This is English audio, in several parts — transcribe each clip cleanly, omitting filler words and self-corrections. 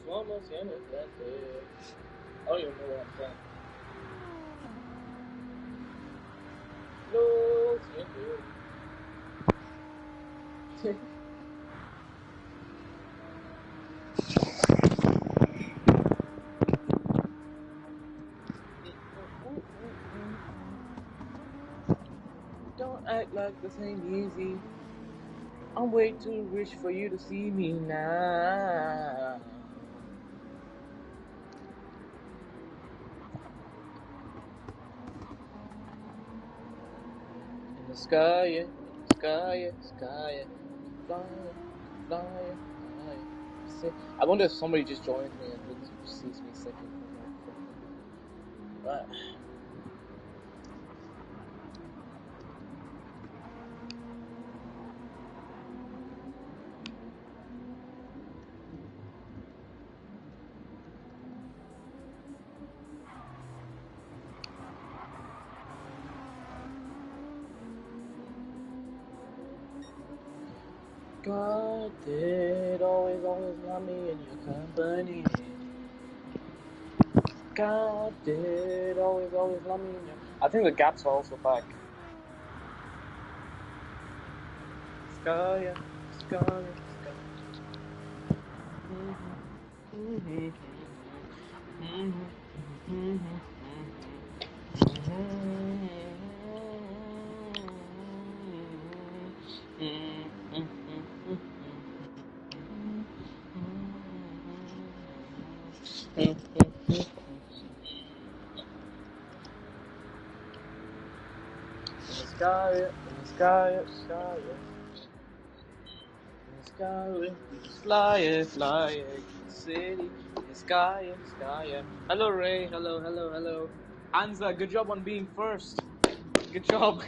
vamos, ya no trate. I don't even know what I'm saying. Lo siento. Don't act like this ain't easy. I'm way too rich for you to see me now. In the sky, yeah, in the sky, yeah, sky, yeah. Fly, fly, fly. I wonder if somebody just joined me and sees me singing. Right. God did always want me in your company. God did always love me in your... I think the gaps are also back. Sky, sky, sky. Sky, sky, sky, sky, fly, fly, city, sky, sky. Hello, Ray. Hello. Anza, good job on being first. Good job.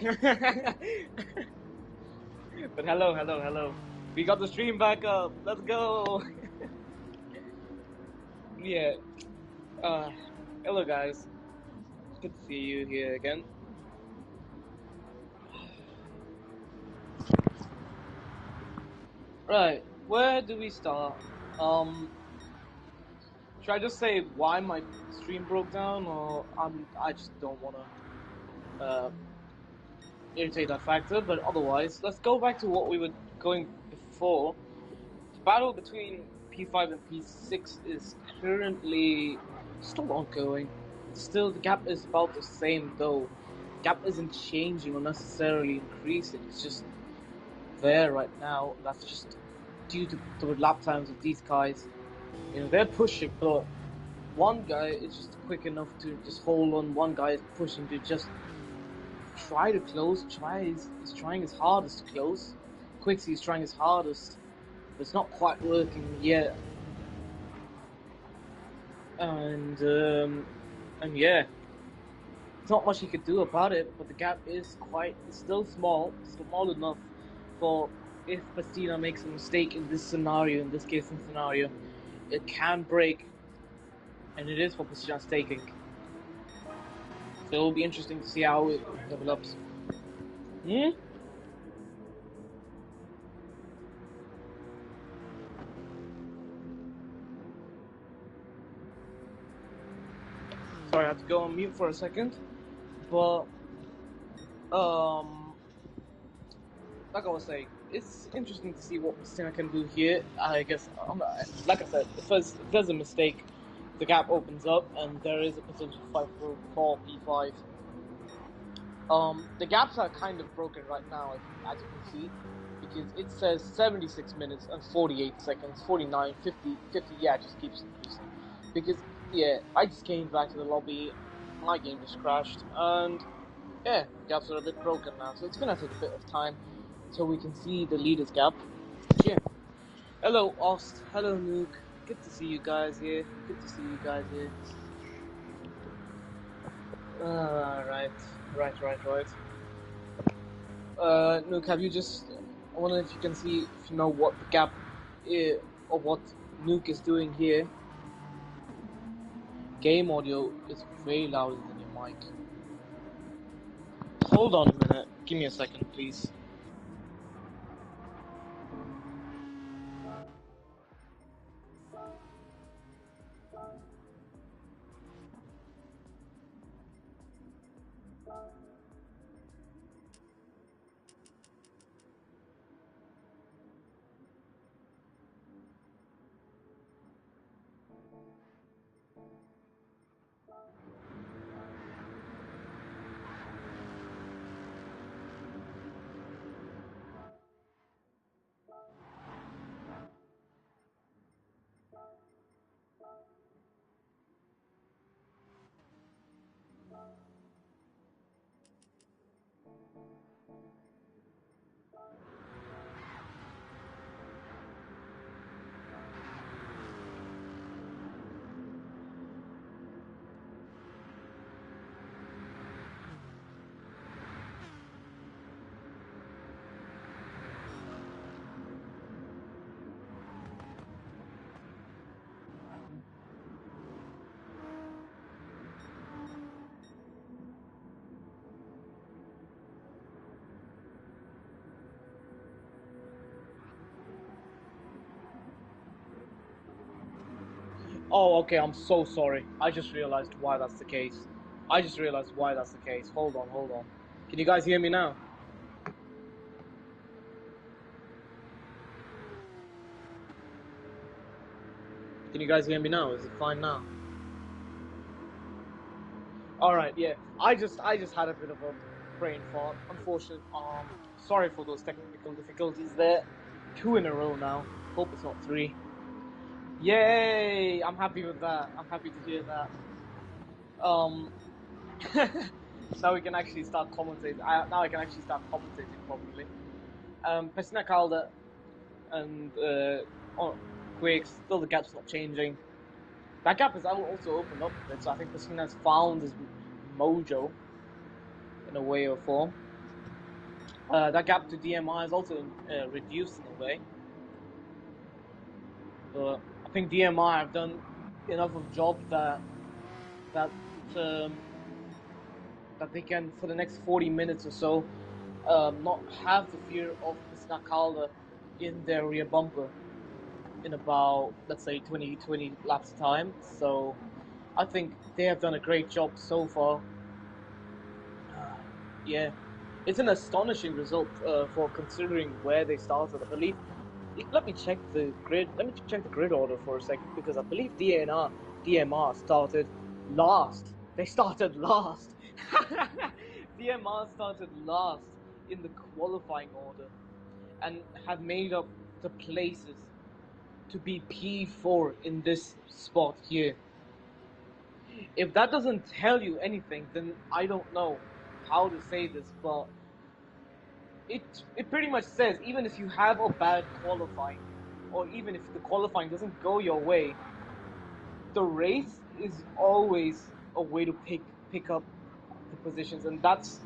But hello. We got the stream back up. Let's go. Yeah. Hello, guys. Good to see you here again. Right, where do we start? Should I just say why my stream broke down, or I just don't want to irritate that factor? But otherwise, let's go back to what we were going before. The battle between P5 and P6 is currently still ongoing. Still, the gap is about the same, though. Gap isn't changing or necessarily increasing. It's just there right now. That's just due to the lap times of these guys. You know, they're pushing, but one guy is just quick enough to just hold on. One guy is pushing to just try to close. He's trying his hardest to close. Quixie is trying his hardest, but it's not quite working yet. And yeah, there's not much he could do about it. But the gap is still small enough for if Bastina makes a mistake in this scenario, it can break, and it is for position staking. So it'll be interesting to see how it develops. Sorry, I had to go on mute for a second. But like I was saying, it's interesting to see what Bastina can do here. I guess, like I said, if there's a mistake, the gap opens up, and there is a potential fight for P5. The gaps are kind of broken right now, as you can see, because it says 76 minutes and 48 seconds, 49, 50, yeah, it just keeps increasing. Because, yeah, I just came back to the lobby, my game just crashed, and, yeah, gaps are a bit broken now, so it's gonna take a bit of time till we can see the leaders gap. Yeah. Hello, Ost. Hello, Nuke. Good to see you guys here. Right. Nuke, have you just... I wonder if you can see, if you know what the gap is, or what Nuke is doing here. Game audio is way louder than your mic. Hold on a minute. Give me a second, please. Oh, okay, I'm so sorry. I just realized why that's the case. Hold on, hold on. Can you guys hear me now? Can you guys hear me now? Is it fine now? All right, yeah. I just had a bit of a brain fart. Unfortunately, sorry for those technical difficulties there. 2 in a row now. Hope it's not 3. Yay! I'm happy with that. I'm happy to hear that. Um, now we can actually start commentating. Now I can actually start commentating properly. Pessina Calder and Quake, still the gap's not changing. That gap has also opened up a bit, so I think Pessina's found his mojo in a way or form. That gap to DMI is also reduced in a way. But I think DMI have done enough of job that um, that they can, for the next 40 minutes or so, not have the fear of Pessina Calder in their rear bumper in about, let's say, 20 laps time. So I think they have done a great job so far. Yeah, it's an astonishing result for considering where they started. I believe. Let me check the grid. Let me check the grid order for a second, because I believe DMR started last. They started last. DMR started last in the qualifying order, and have made up the places to be P4 in this spot here. If that doesn't tell you anything, then I don't know how to say this, but it pretty much says, even if you have a bad qualifying, or even if the qualifying doesn't go your way, the race is always a way to pick up the positions, and that's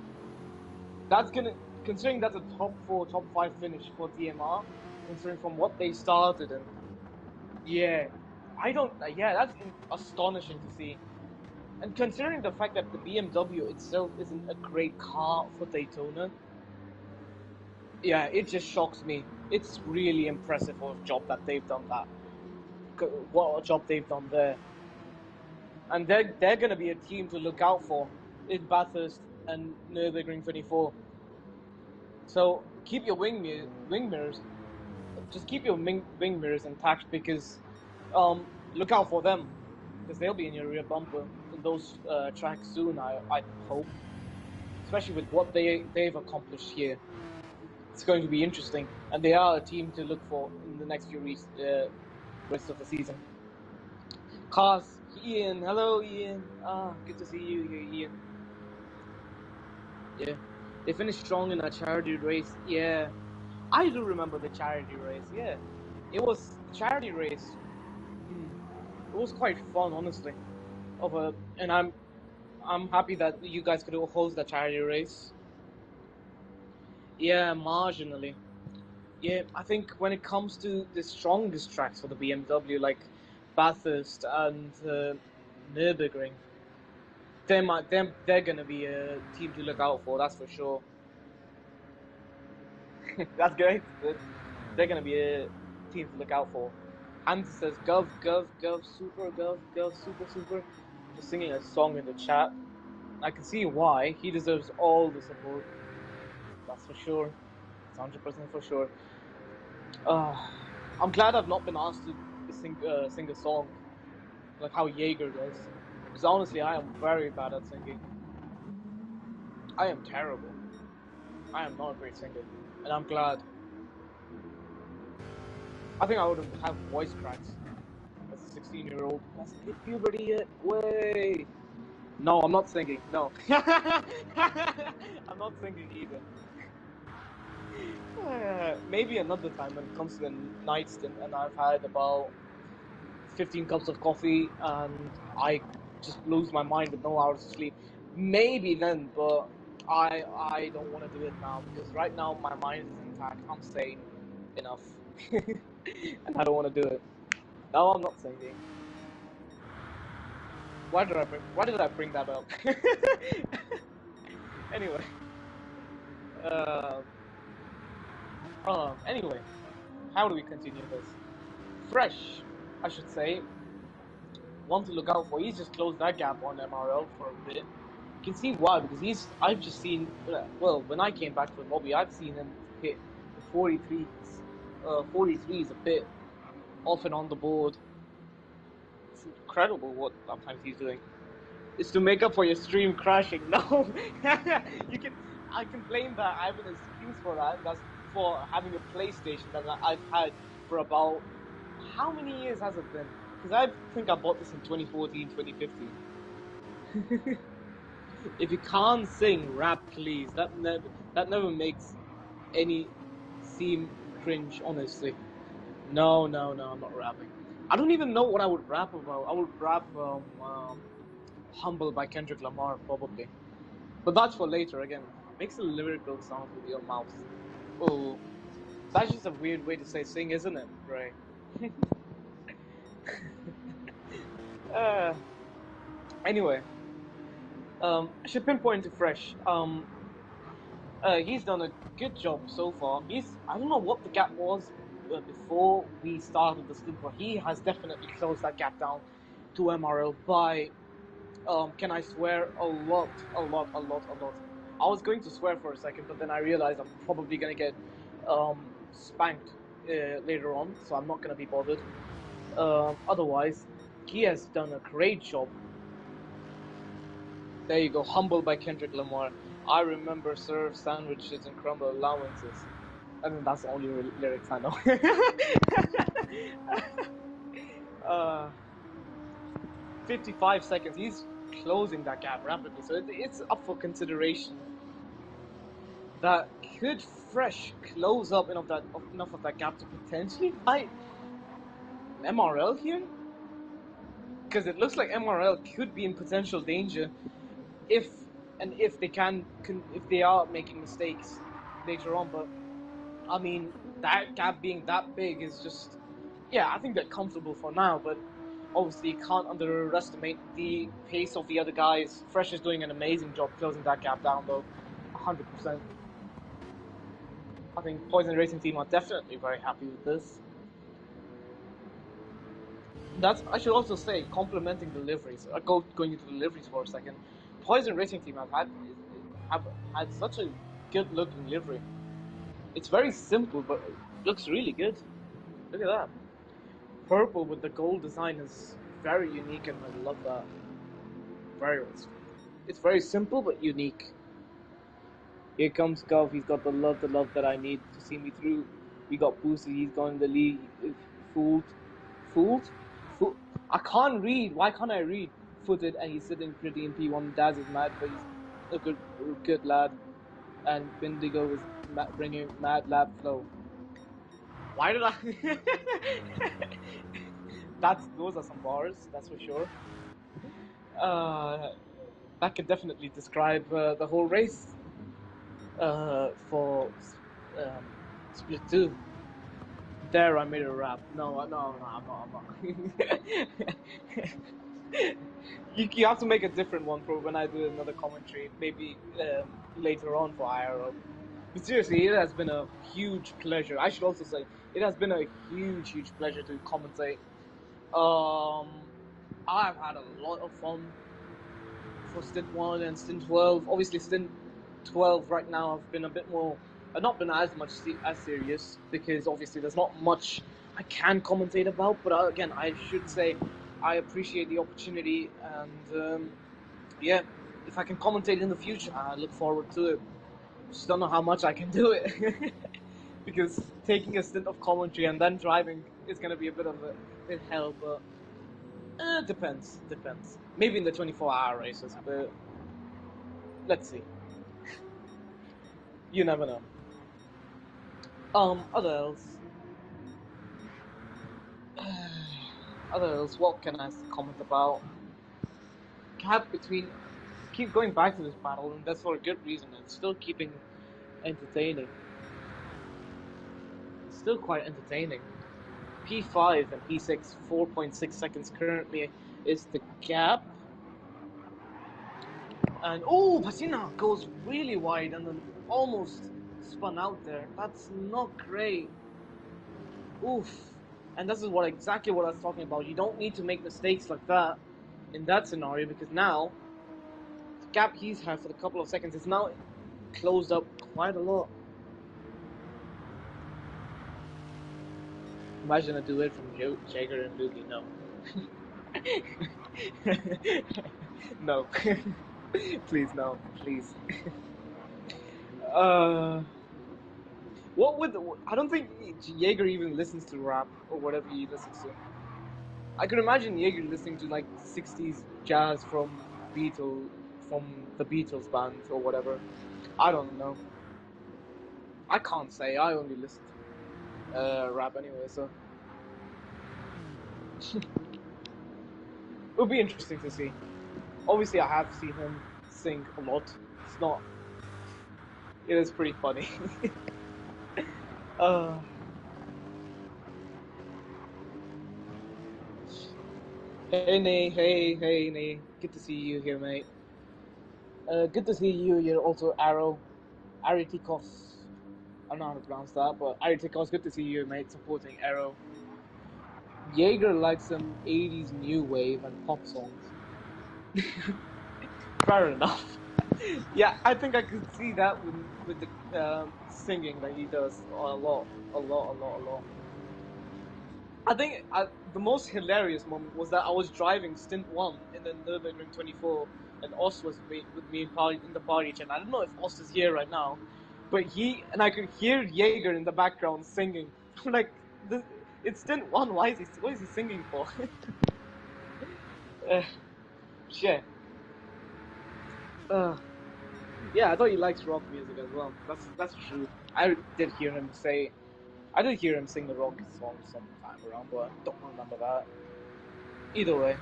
gonna, considering that's a top 4, top 5 finish for DMR, considering from what they started, and yeah, that's astonishing to see. And considering the fact that the BMW itself isn't a great car for Daytona, yeah, it just shocks me. It's really impressive what a job that they've done that. What a job they've done there. And they're going to be a team to look out for in Bathurst and Nürburgring 24. So keep your wing mirrors. Just keep your wing mirrors intact, because look out for them, because they'll be in your rear bumper in those tracks soon, I hope. Especially with what they've accomplished here. It's going to be interesting, and they are a team to look for in the next few rest of the season. Cars, Ian, hello Ian. Good to see you here, Ian. Yeah, they finished strong in a charity race. Yeah, I do remember the charity race. Yeah, it was the charity race. It was quite fun, honestly. And I'm happy that you guys could host the charity race. Yeah, marginally. Yeah, I think when it comes to the strongest tracks for the BMW, like Bathurst and Nürburgring, they're gonna be a team to look out for. That's for sure. That's great. They're gonna be a team to look out for. Hans says, "Gov, gov, gov, super, gov, gov, super, super." Just singing a song in the chat. I can see why. He deserves all the support. That's for sure. It's 100% for sure. I'm glad I've not been asked to sing a song like how Jaeger does. Because honestly, I am very bad at singing. I am terrible. I am not a great singer, and I'm glad. I think I would have voice cracks as a 16-year-old. Hasn't hit puberty yet. Way. No, I'm not singing. No. I'm not singing either. Maybe another time when it comes to the night stint, and I've had about 15 cups of coffee and I just lose my mind with no hours of sleep. Maybe then, but I don't want to do it now, because right now my mind is intact. I'm sane enough, and I don't want to do it. No, I'm not singing. Why did I bring that up? Anyway, uh, anyway, how do we continue this? Fresh, I should say. one to look out for. He's just closed that gap on MRL for a bit. You can see why, because I've just seen, well, when I came back from Bobby, I've seen him hit the 43s, 43s a bit off and on the board. It's incredible what sometimes he's doing. It's to make up for your stream crashing. No, I can blame that. I have an excuse for that. That's for having a PlayStation that I've had for about, how many years has it been? Because I think I bought this in 2014, 2015. If you can't sing, rap, please. That never makes any seem cringe, honestly. No, I'm not rapping. I don't even know what I would rap about. I would rap Humble by Kendrick Lamar, probably. But that's for later, again. Makes a lyrical sound with your mouth. Oh, that's just a weird way to say sing, isn't it, Ray? Anyway, I should pinpoint to Fresh. He's done a good job so far. I don't know what the gap was before we started the stint, but he has definitely closed that gap down to MRL by, can I swear, a lot. I was going to swear for a second, but then I realized I'm probably going to get spanked later on, so I'm not going to be bothered. Otherwise, he has done a great job. There you go, Humble by Kendrick Lamar. I remember serve sandwiches and crumble allowances. I mean, that's the only lyrics I know. 55 seconds. He's closing that gap rapidly, so it's up for consideration. That could Fresh close up enough of that gap to potentially fight MRL here? Because it looks like MRL could be in potential danger if they are making mistakes later on. But I mean, that gap being that big is just, yeah, I think they're comfortable for now, but obviously you can't underestimate the pace of the other guys. Fresh is doing an amazing job closing that gap down, though, 100%. I think Poison Racing Team are definitely very happy with this. I should also say, complimenting deliveries. Going into deliveries for a second. Poison Racing Team have had such a good looking livery. It's very simple, but it looks really good. Look at that. Purple with the gold design is very unique, and I love that. It's very simple but unique. Here comes Gov. He's got the love that I need to see me through. We got Boosie. He's gone the lead. Fooled. I can't read. Why can't I read? Footed, and he's sitting pretty in P1. Daz is mad, but he's a good lad. And Bindigo is bringing mad lab flow. Why did I? Those are some bars, that's for sure. That could definitely describe the whole race for Split 2. There, I made a rap. No, I'm not. You have to make a different one for when I do another commentary, maybe later on for IRO. But seriously, it has been a huge pleasure. I should also say, it has been a huge pleasure to commentate. I've had a lot of fun for Stint 1 and Stint 12. Obviously, Stint 12 right now I've been a bit more, not been as serious, because obviously there's not much I can commentate about, but again, I should say I appreciate the opportunity, and yeah, if I can commentate in the future, I look forward to it. Just don't know how much I can do it, because taking a stint of commentary and then driving is going to be a bit of a hell, but depends. Maybe in the 24-hour races, but let's see. You never know. Other else, what can I comment about? Keep going back to this battle, and that's for a good reason. It's still keeping entertaining. It's still quite entertaining. P5 and P6, 4.6 seconds currently is the gap. And Pasina goes really wide and then almost spun out there. That's not great. Oof. And this is exactly what I was talking about. You don't need to make mistakes like that in that scenario, because now the gap he's had for a couple of seconds is now closed up quite a lot. Imagine a duet from Jagger and Loogie. No. No. Please, no. Please. What would I don't think Jaeger even listens to rap or whatever he listens to. I could imagine Jaeger listening to like 60s jazz from the Beatles band or whatever. I don't know. I can't say. I only listen to rap anyway, so it would be interesting to see. Obviously, I have seen him sing a lot. It's not. It is pretty funny. Hey, Nay. Hey, Nay. Good to see you here, mate. Good to see you. You're also IRO. Aritikos. I don't know how to pronounce that, but Aritikos, good to see you, mate, supporting IRO. Jaeger likes some 80s new wave and pop songs. Fair enough. Yeah, I think I could see that with the singing that he does a lot. I think the most hilarious moment was that I was driving Stint 1 in the Nürburgring 24, and Ost was with me in the party chat. I don't know if Ost is here right now, but I could hear Jaeger in the background singing. I'm like, it's Stint 1, what is he singing for? Shit. Yeah, I thought he likes rock music as well. That's true. I did hear him sing the rock song sometime around, but I don't remember that. Either way,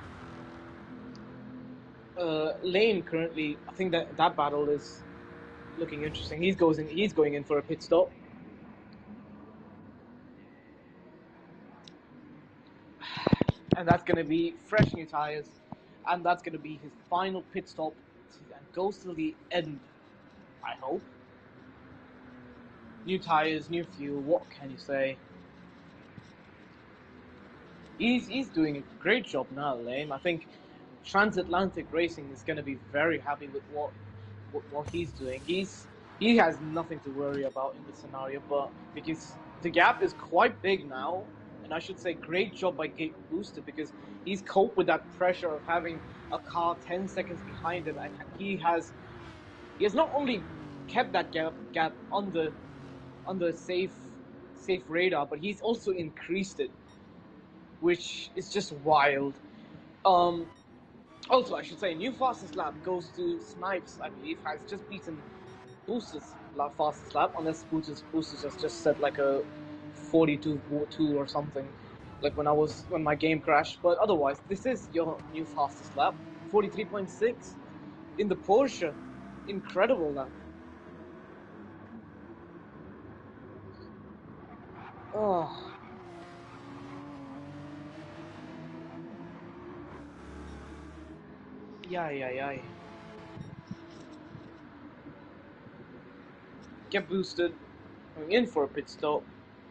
Lane currently, I think that battle is looking interesting. He's going in for a pit stop. And that's going to be fresh new tires, and that's going to be his final pit stop, and goes till the end, I hope. New tires, new fuel, what can you say? He's doing a great job now, Lane. I think Transatlantic Racing is going to be very happy with what he's doing. He has nothing to worry about in this scenario, but because the gap is quite big now, and I should say great job by Gate Boosted, because he's coped with that pressure of having a car 10 seconds behind him, and he has not only kept that gap under safe radar, but he's also increased it, which is just wild. Also, I should say, new fastest lap goes to Snipes, I believe, has just beaten Booster's fastest lap, unless Booster's just set like a 42.2 or something, like when my game crashed. But otherwise, this is your new fastest lap, 43.6 in the Porsche. Incredible lap. Oh. Yeah. Get boosted, going in for a pit stop,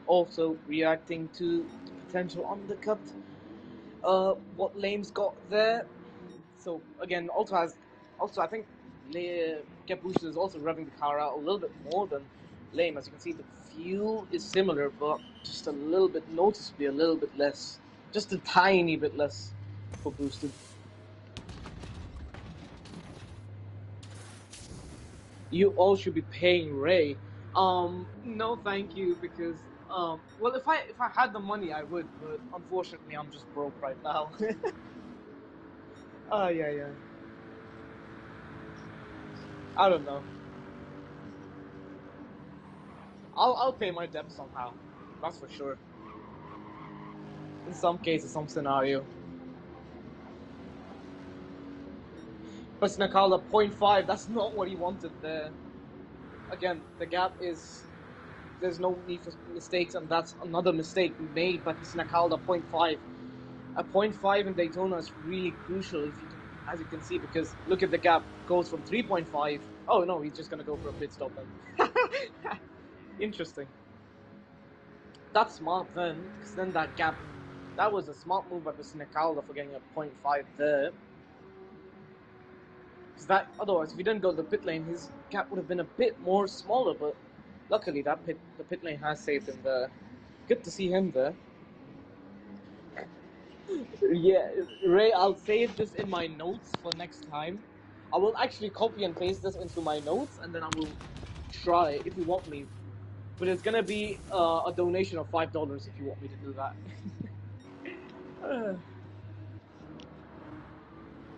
also reacting to the potential undercut. What Lame's got there. So again, also I think Get Boosted is also revving the car out a little bit more than Lame. As you can see, the fuel is similar, but just noticeably a little bit less, just a tiny bit less for Boosted. You all should be paying Ray. No, thank you, because well, if I had the money, I would, but unfortunately, I'm just broke right now. Yeah. I don't know. I'll pay my debt somehow. That's for sure. In some cases, some scenario. But Nakala 0.5, that's not what he wanted there. Again, the gap is... There's no need for mistakes, and that's another mistake made by Nakala 0.5. A 0.5 in Daytona is really crucial, as you can see, because look at the gap. Goes from 3.5. Oh no, he's just going to go for a pit stop then. Interesting. that's smart then, because then that gap, that was a smart move by Mr. Calder for getting a 0.5 there. Because that, otherwise, if he didn't go to the pit lane, his gap would have been a bit more smaller, but luckily the pit lane has saved him there. Good to see him there. Yeah, Ray, I'll save this in my notes for next time. I will actually copy and paste this into my notes, and then I will try if you want me. But it's gonna be a donation of $5 if you want me to do that.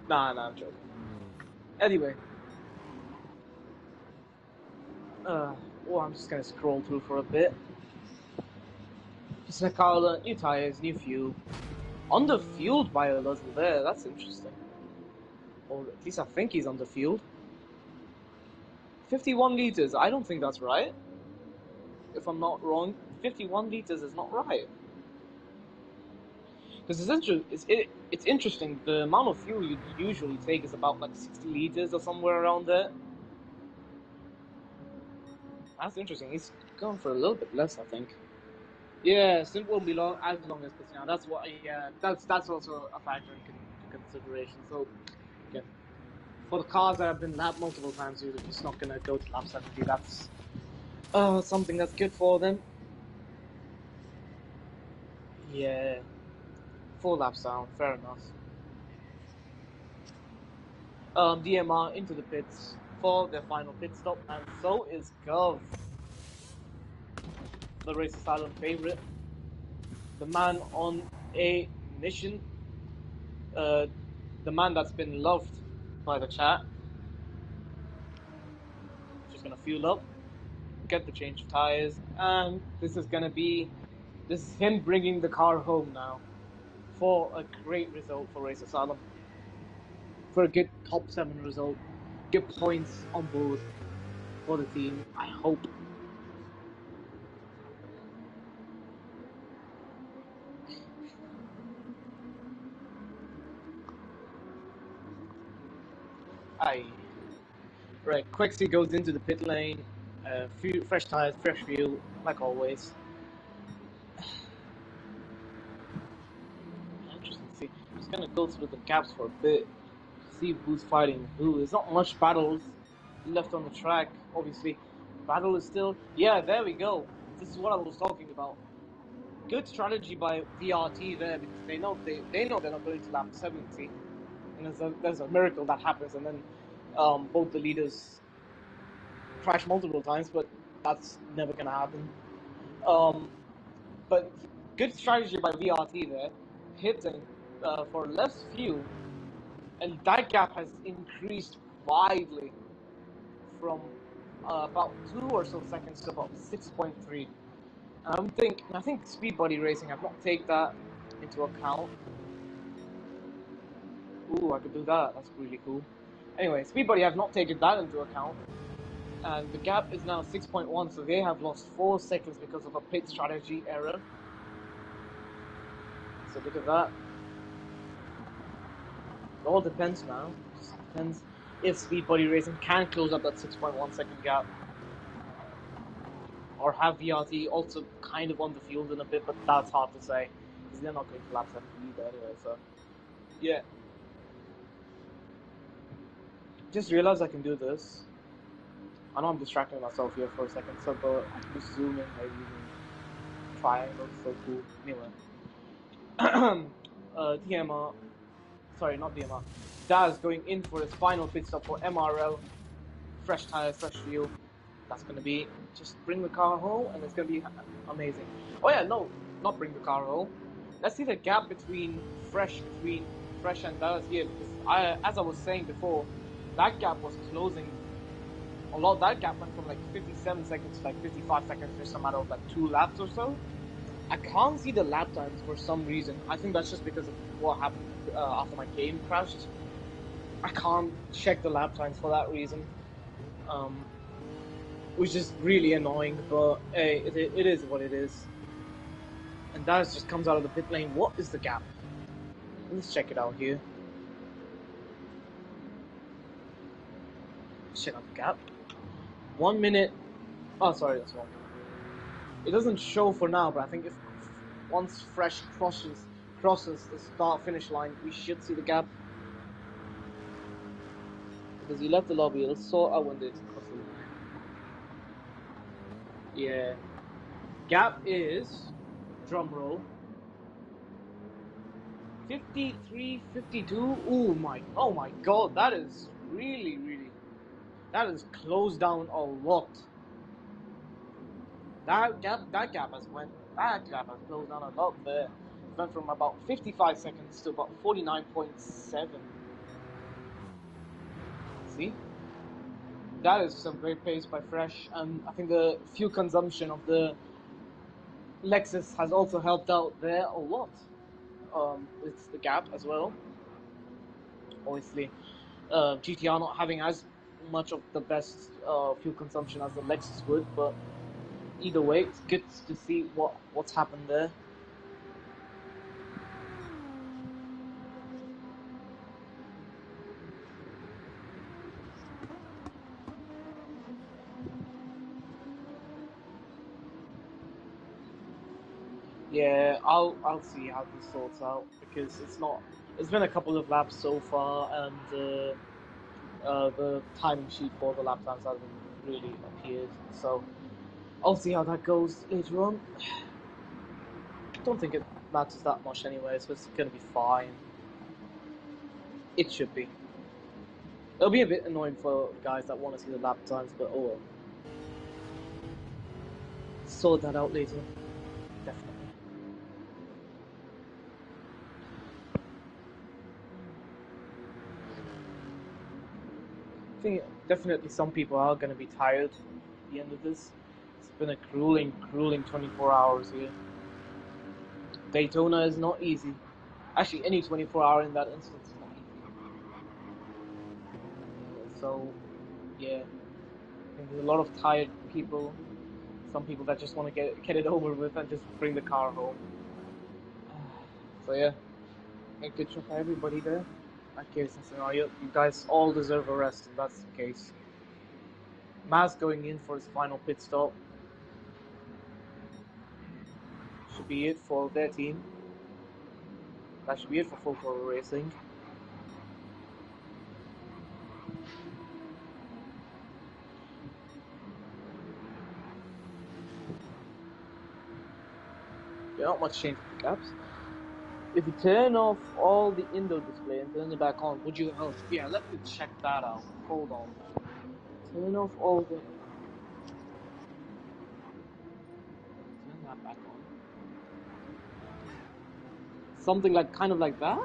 Nah, I'm joking. Anyway, well, I'm just gonna scroll through for a bit. Snakala, new tires, new fuel. Underfueled by a little there, that's interesting. Or at least I think he's underfueled. 51 liters, I don't think that's right. If I'm not wrong, 51 liters is not right. Because it's interesting, the amount of fuel you usually take is about like 60 liters or somewhere around there. That's interesting, he's going for a little bit less, I think. Yeah, Stint won't be as long as this now. That's what. Yeah, that's also a factor in consideration. So, again, for the cars that have been lapped multiple times, you're just not gonna go to lap 70. That's something that's good for them. Yeah, 4 laps down. Fair enough. DMR into the pits for their final pit stop, and so is Gov, the race asylum favorite, the man on a mission, the man that's been loved by the chat. Just gonna fuel up, get the change of tires, and this is him bringing the car home now for a great result for Race Asylum, for a good top 7 result, good points on board for the team, I hope. Right, Quexy goes into the pit lane, fresh tires, fresh fuel, like always. Interesting to see. I'm just gonna go through the gaps for a bit, see who's fighting who. There's not much battles left on the track, obviously. Battle is still... Yeah, there we go. This is what I was talking about. Good strategy by VRT there, because they know they're not going to lap 70. And there's a miracle that happens, and then both the leaders crash multiple times, but that's never going to happen. But good strategy by VRT there, hitting for less fuel, and that gap has increased widely from about 2 or so seconds to about 6.3. I think Speed Buddy Racing have not taken that into account. Ooh, I could do that. That's really cool. Anyway, Speed Buddy have not taken that into account. And the gap is now 6.1, so they have lost 4 seconds because of a pit strategy error. So look at that. It all depends now. It just depends if Speed Buddy Racing can close up that 6.1 second gap. Or have VRT also kind of on the field in a bit, but that's hard to say. Because they're not going to lap 70 either anyway, so... Yeah. Just realized I can do this. I know I'm distracting myself here for a second, so but I can just zoom in, maybe even triangle, so cool. Anyway. DMR, sorry, not DMR. Daz going in for his final pit stop for MRL. Fresh tires, fresh fuel. That's gonna be just bring the car home, and it's gonna be amazing. Oh yeah, no, not bring the car home. Let's see the gap between Fresh and Daz here, because as I was saying before, that gap was closing a lot. That gap went from like 57 seconds to like 55 seconds, just a matter of like 2 laps or so. I can't see the lap times for some reason. I think that's just because of what happened after my game crashed. I can't check the lap times for that reason, which is really annoying, but hey, it is what it is. And that just comes out of the pit lane. What is the gap? Let's check it out here. Let's check out the gap. 1 minute. Oh, sorry, that's wrong. It doesn't show for now, but I think if once Fresh crosses the start-finish line, we should see the gap. Because he left the lobby, it'll sort out when they cross the line. Yeah. Gap is, drum roll, 53, 52. Oh my god, that is really, that is closed down a lot. That gap has closed down a lot there. It went from about 55 seconds to about 49.7. See? That is some great pace by Fresh, and I think the fuel consumption of the Lexus has also helped out there a lot. With the gap as well. Obviously, GTR not having as much of the best fuel consumption as the Lexus would, but either way, it's good to see what's happened there. Yeah, I'll see how this sorts out, because it's been a couple of laps so far, and the timing sheet for the lap times hasn't really appeared, so I'll see how that goes later on. Don't think it matters that much anyway, so it's gonna be fine. It should be. It'll be a bit annoying for guys that want to see the lap times, but oh well. Sort that out later. Definitely. I think definitely some people are going to be tired at the end of this. It's been a grueling 24 hours here. Daytona is not easy. Actually, any 24 hour in that instance is not easy. So, yeah. I think there's a lot of tired people. Some people that just want to get it over with and just bring the car home. So yeah, a good job for everybody there. That case and scenario, you guys all deserve a rest, and that's the case. Maz going in for his final pit stop. Should be it for their team. That should be it for Full Throttle Racing. Yeah, not much change for the caps. If you turn off all the indoor display and turn it back on, would you? Oh, yeah, let me check that out. Hold on. Turn off all the. Turn that back on. Something like, kind of like that?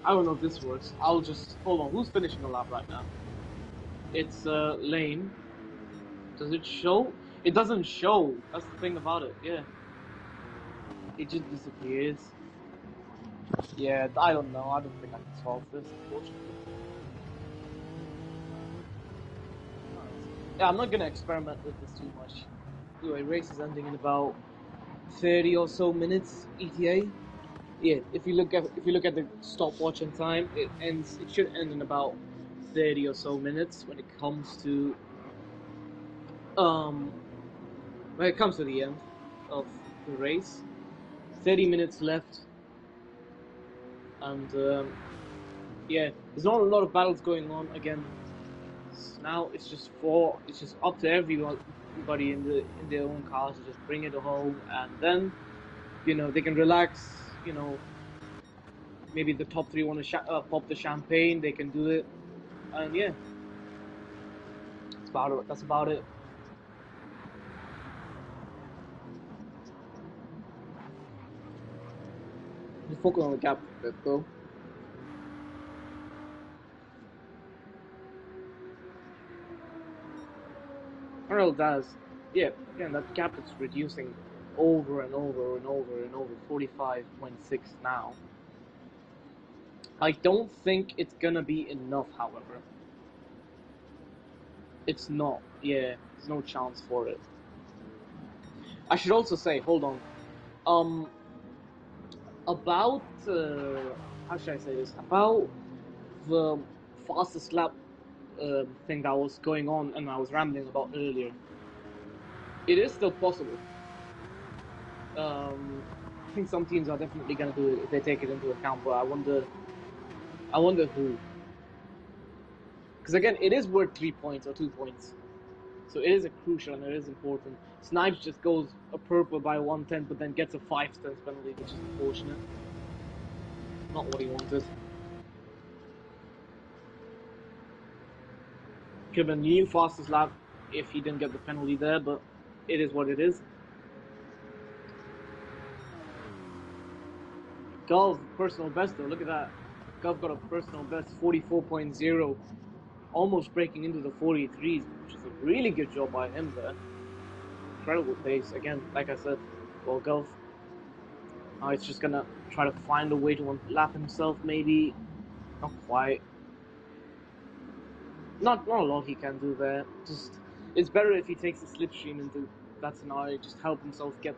I don't know if this works. I'll just, hold on, who's finishing the lap right now? It's Lane. Does it show? It doesn't show. That's the thing about it, yeah. It just disappears. Yeah, I don't know. I don't think I can solve this, unfortunately. Yeah, I'm not gonna experiment with this too much. Anyway, race is ending in about 30 or so minutes ETA. Yeah, if you look at the stopwatch and time, it should end in about 30 or so minutes when it comes to the end of the race. 30 minutes left, and yeah, there's not a lot of battles going on again. Now it's just up to everybody in their own cars to just bring it home, and then they can relax. Maybe the top three want to pop the champagne, they can do it, and yeah, that's about it. Just focus on the gap a bit though. Earl does. Yeah, again, that gap is reducing over and over and over and over. 45.6 now. I don't think it's gonna be enough, however. It's not. Yeah, there's no chance for it. I should also say, hold on. About how should I say this? About the fastest lap thing that was going on and I was rambling about earlier. It is still possible. I think some teams are definitely going to do it if they take it into account, but I wonder who. Because again, it is worth 3 points or 2 points. So it is a crucial and it is important. Snipes just goes a purple by 1/10, but then gets a 5 stunts penalty, which is unfortunate. Not what he wanted. Could have been Neil fastest lap if he didn't get the penalty there, but it is what it is. Gulf personal best though, look at that. Gulf got a personal best 44.0, almost breaking into the 43s, which is a really good job by him there. Incredible pace, again, like I said, well, Gulf. Now he's just gonna try to find a way to lap himself, maybe. Not quite. Not a lot he can do there. Just it's better if he takes the slipstream into that scenario, just help himself get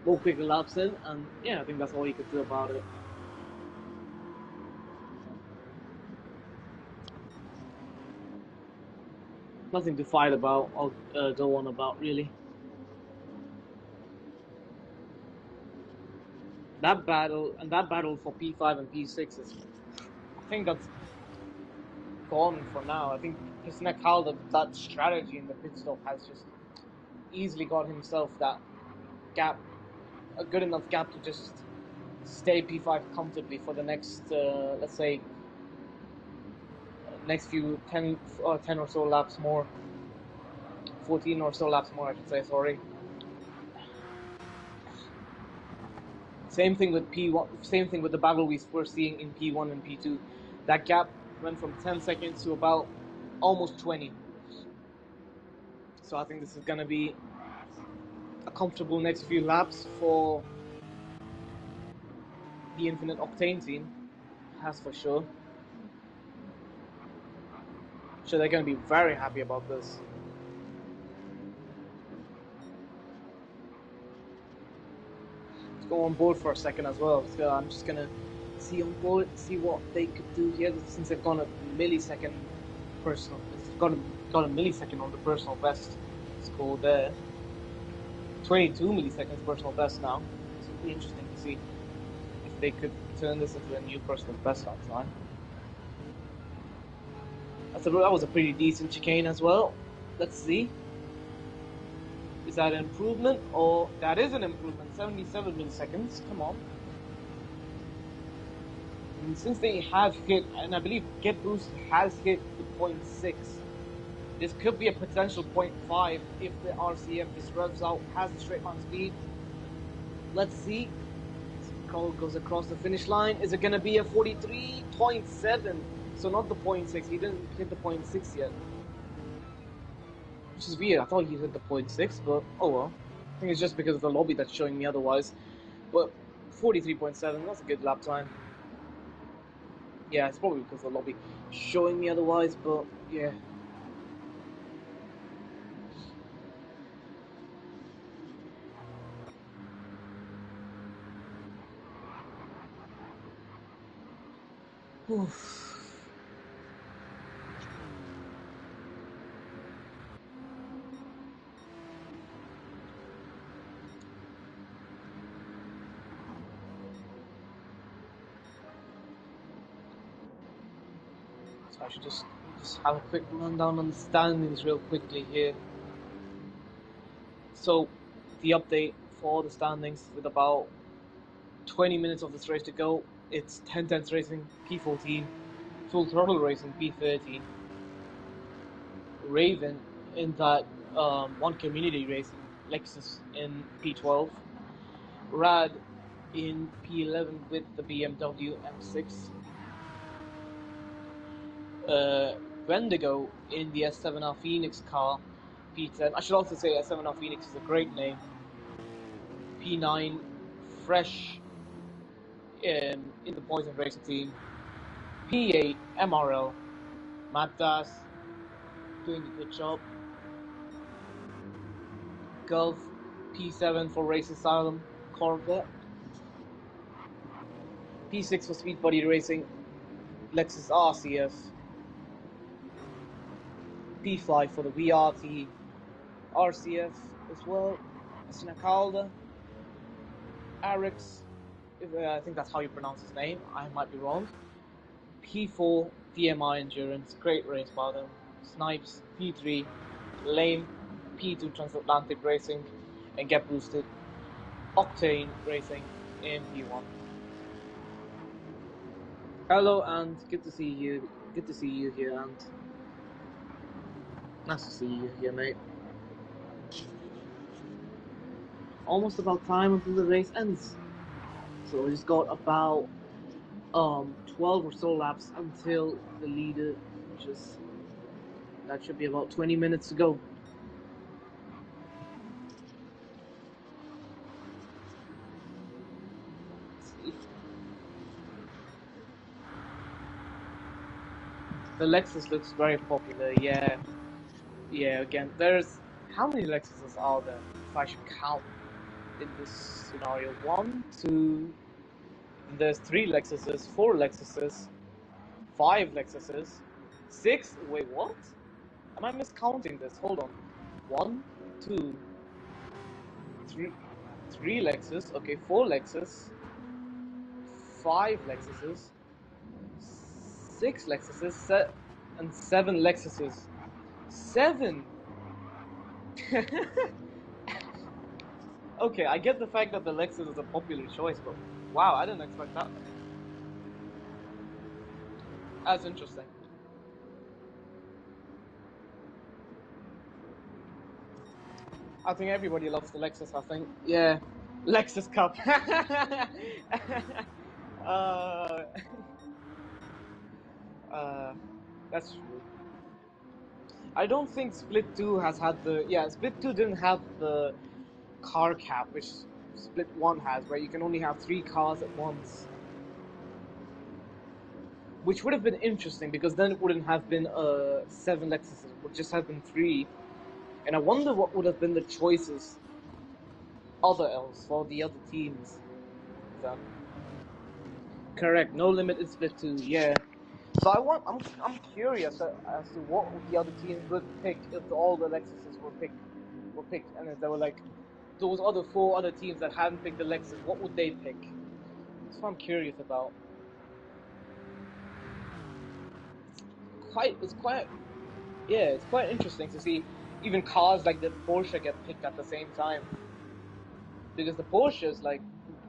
more quicker laps in, and yeah, I think that's all he could do about it. Nothing to fight about or go on about, really. That battle for P5 and P6 is, I think that's gone for now. I think Pisnekal, that strategy in the pit stop has just easily got himself that gap, a good enough gap to just stay P5 comfortably for the next, let's say, next few 10 or so laps more. 14 or so laps more, I should say, sorry. Same thing with P1, same thing with the battle we were seeing in P1 and P2. That gap went from 10 seconds to about almost 20. So I think this is going to be a comfortable next few laps for the Infinite Octane team, that's for sure. So they're going to be very happy about this. Let's go on board for a second as well. So I'm just going to see on board, see what they could do here, since they've gone a millisecond personal. It's got a millisecond on the personal best score there. 22 milliseconds personal best now. It's really interesting to see if they could turn this into a new personal best on time. That was a pretty decent chicane as well. Let's see. Is that an improvement? Or that is an improvement. 77 milliseconds. Come on. And since they have hit, and I believe Get Boost has hit the 0.6, this could be a potential 0.5 if the RCM just revs out, has the straight line speed. Let's see. Cole goes across the finish line. Is it going to be a 43.7? So not the 0.6. He didn't hit the 0.6 yet. Which is weird. I thought he hit the 0.6, but oh well. I think it's just because of the lobby that's showing me otherwise. But 43.7, that's a good lap time. Yeah, it's probably because of the lobby showing me otherwise, but yeah. Oof. So I should just have a quick rundown on the standings real quickly here. So the update for the standings with about 20 minutes of this race to go. It's 10-10 Racing P14, Full Throttle Racing P13, Raven in that one community racing, Lexus in P12, Rad in P11 with the BMW M6, Wendigo in the S7R Phoenix car, P10. I should also say S7R Phoenix is a great name. P9, Fresh in the Poison Racing team. P8, MRL, Matt Das doing a good job. Gulf, P7 for Race Asylum, Corvette. P6 for Speed Buddy Racing, Lexus RCF, P5 for the VRT RCF as well, Sinacalda, Arix, I think that's how you pronounce his name, I might be wrong, P4 DMI Endurance, great race by them, Snipes, P3, Lame, P2 Transatlantic Racing, and Get Boosted, Octane Racing in P1. Hello, and good to see you. Good to see you here, and nice to see you here, mate. Almost about time until the race ends. So we just got about 12 or so laps until the leader, that should be about 20 minutes to go. The Lexus looks very popular, yeah. Yeah, again, how many Lexuses are there, if I should count in this scenario? 1, 2, there's 3 Lexuses, 4 Lexuses, 5 Lexuses, 6, wait, what? Am I miscounting this? Hold on. 1, 2, 3 Lexus, okay, 4 Lexus, 5 Lexuses, 6 Lexuses, and 7 Lexuses. 7! Okay, I get the fact that the Lexus is a popular choice, but wow, I didn't expect that. That's interesting. I think everybody loves the Lexus, I think. Yeah. Lexus Cup. That's true. I don't think Split 2 has had Split 2 didn't have the car cap, which Split 1 has, where you can only have 3 cars at once. Which would have been interesting, because then it wouldn't have been 7 Lexuses, it would just have been 3. And I wonder what would have been the choices else for the other teams. Then. Correct, no limit in Split 2, yeah. So I'm curious as to what the other teams would pick if all the Lexuses were picked, and if there were like those other 4 other teams that hadn't picked the Lexus, what would they pick? That's what I'm curious about. It's quite interesting to see even cars like the Porsche get picked at the same time, because the Porsches, like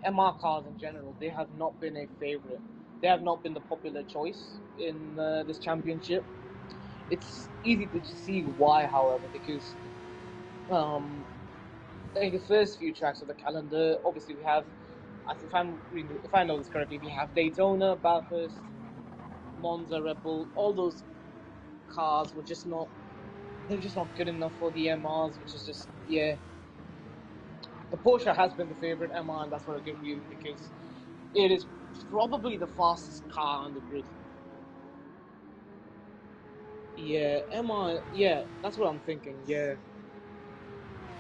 MR cars in general, they have not been a favorite. They have not been the popular choice in this championship. It's easy to see why, however, because in the first few tracks of the calendar, obviously we have, if I know this correctly, we have Daytona, Bathurst, Monza, Red Bull. All those cars were just not good enough for the MRs, which is just, yeah. The Porsche has been the favorite MR, and that's what I'll give you, because it is probably the fastest car on the grid. Yeah, MR, yeah, that's what I'm thinking, yeah.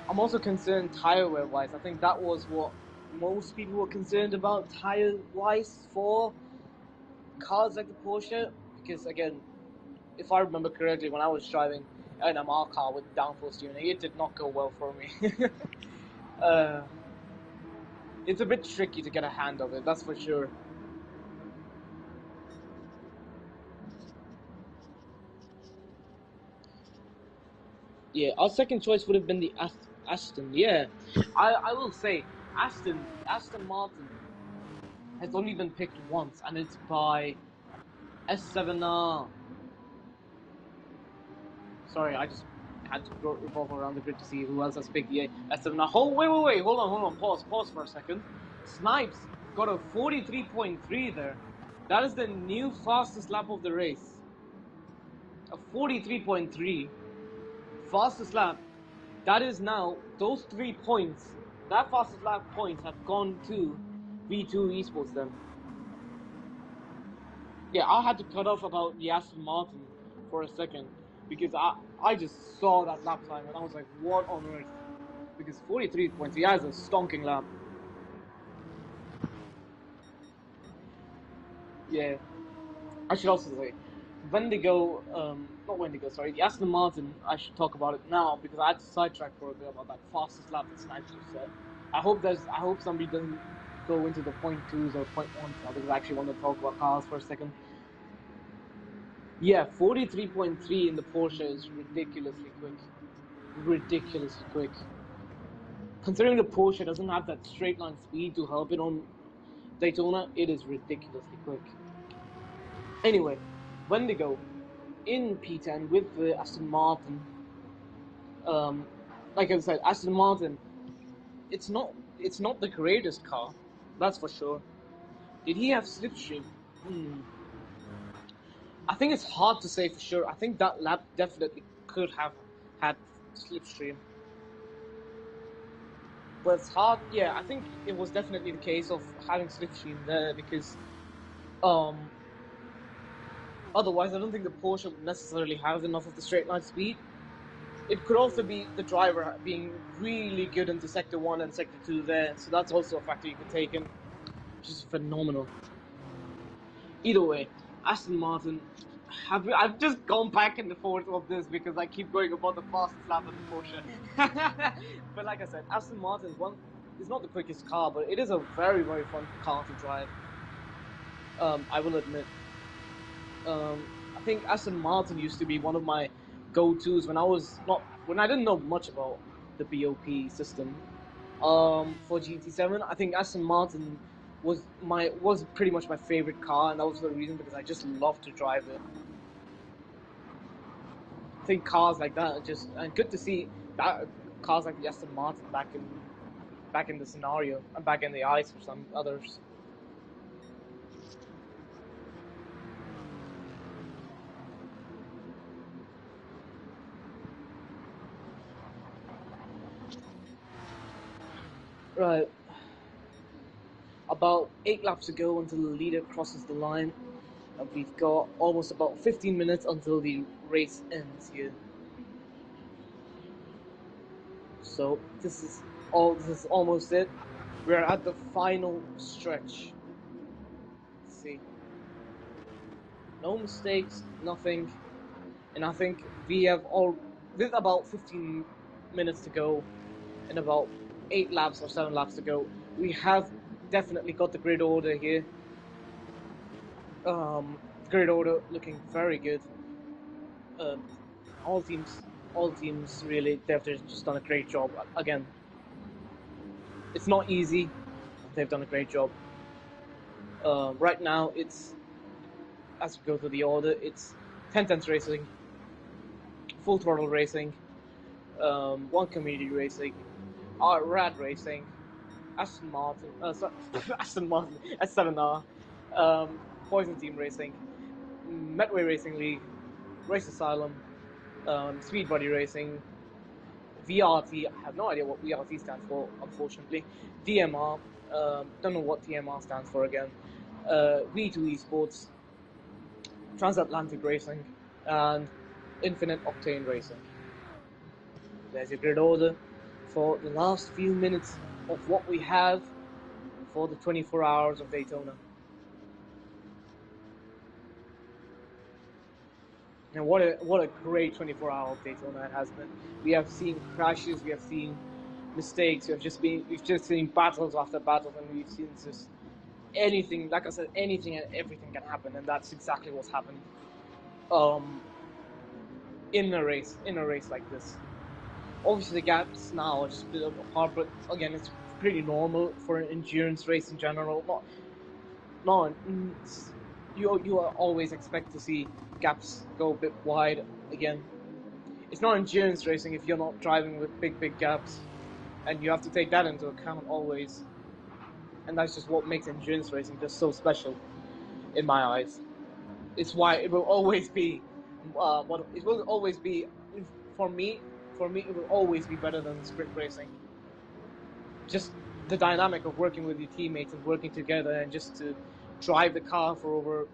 I'm also concerned tire wear wise. I think that was what most people were concerned about tire wise for cars like the Porsche, because again, if I remember correctly, when I was driving an MR car with downforce tuning, it did not go well for me. It's a bit tricky to get a hand of it, that's for sure. Yeah, our second choice would have been the Aston. Yeah, I will say Aston Martin has only been picked once, and it's by S7R. Sorry, I just had to revolve around the grid to see who else has picked the S7R. Oh, wait, hold on, pause for a second. Snipes got a 43.3 there. That is the new fastest lap of the race. A 43.3. Fastest lap. That is now, those 3 points, that fastest lap points have gone to V2 Esports then. Yeah, I had to cut off about the Aston Martin for a second, because I just saw that lap time and I was like, what on earth? Because 43 points, he has a stonking lap. Yeah, I should also say, Wendigo, not Wendigo, sorry, the Aston Martin. I should talk about it now because I had to sidetrack for a bit about that fastest lap that Snipes just said. I hope somebody doesn't go into the point twos or point ones now because I actually want to talk about cars for a second. Yeah, 43.3 in the Porsche is ridiculously quick. Ridiculously quick. Considering the Porsche doesn't have that straight line speed to help it on Daytona, it is ridiculously quick. Anyway, Wendigo in P10 with the Aston Martin. Like I said, Aston Martin. It's not the greatest car, that's for sure. Did he have slipstream? I think it's hard to say for sure. I think that lap definitely could have had slipstream. But it's hard. Yeah, I think it was definitely the case of having slipstream there because um, otherwise I don't think the Porsche would necessarily have enough of the straight line speed. It could also be the driver being really good into Sector 1 and Sector 2 there, so that's also a factor you could take in, which is phenomenal. Either way, Aston Martin, I've just gone back and forth of this because I keep going about the fastest lap of the Porsche. But like I said, Aston Martin is not the quickest car, but it is a very, very fun car to drive. I will admit. I think Aston Martin used to be one of my go-tos when I didn't know much about the BOP system. For GT7, I think Aston Martin was pretty much my favorite car, and that was the reason because I just loved to drive it. I think cars like that are just and good to see that cars like the Aston Martin back in the scenario and back in the ice for some others. Right. About 8 laps to go until the leader crosses the line. And we've got almost about 15 minutes until the race ends here. So this is almost it. We're at the final stretch. Let's see. No mistakes, nothing. And I think we have with about 15 minutes to go and about 8 laps or 7 laps to go. We have definitely got the grid order here. Grid order looking very good. All teams really, they've just done a great job. Again, it's not easy. They've done a great job. Right now, as we go through the order, it's 10-10 racing, full throttle racing, one community racing, rad racing, Aston Martin, Aston Martin, S7R, Poison Team Racing, Medway Racing League, Race Asylum, Speed Buddy Racing, VRT. I have no idea what VRT stands for, unfortunately. DMR. Don't know what DMR stands for again. V2 Esports, Transatlantic Racing, and Infinite Octane Racing. There's your grid order for the last few minutes of what we have for the 24 hours of Daytona. And what a great 24 hour of Daytona it has been. We have seen crashes, we have seen mistakes, we've just seen battles after battles, and we've seen just anything. Like I said, anything and everything can happen, and that's exactly what's happened. In a race like this. Obviously, the gaps now are just a bit apart, but again, it's pretty normal for an endurance race in general. You always expect to see gaps go a bit wide again. It's not endurance racing if you're not driving with big gaps, and you have to take that into account always. And that's just what makes endurance racing just so special, in my eyes. It's why it will always be for me. For me, it will always be better than sprint racing. Just the dynamic of working with your teammates and working together, and just to drive the car for over a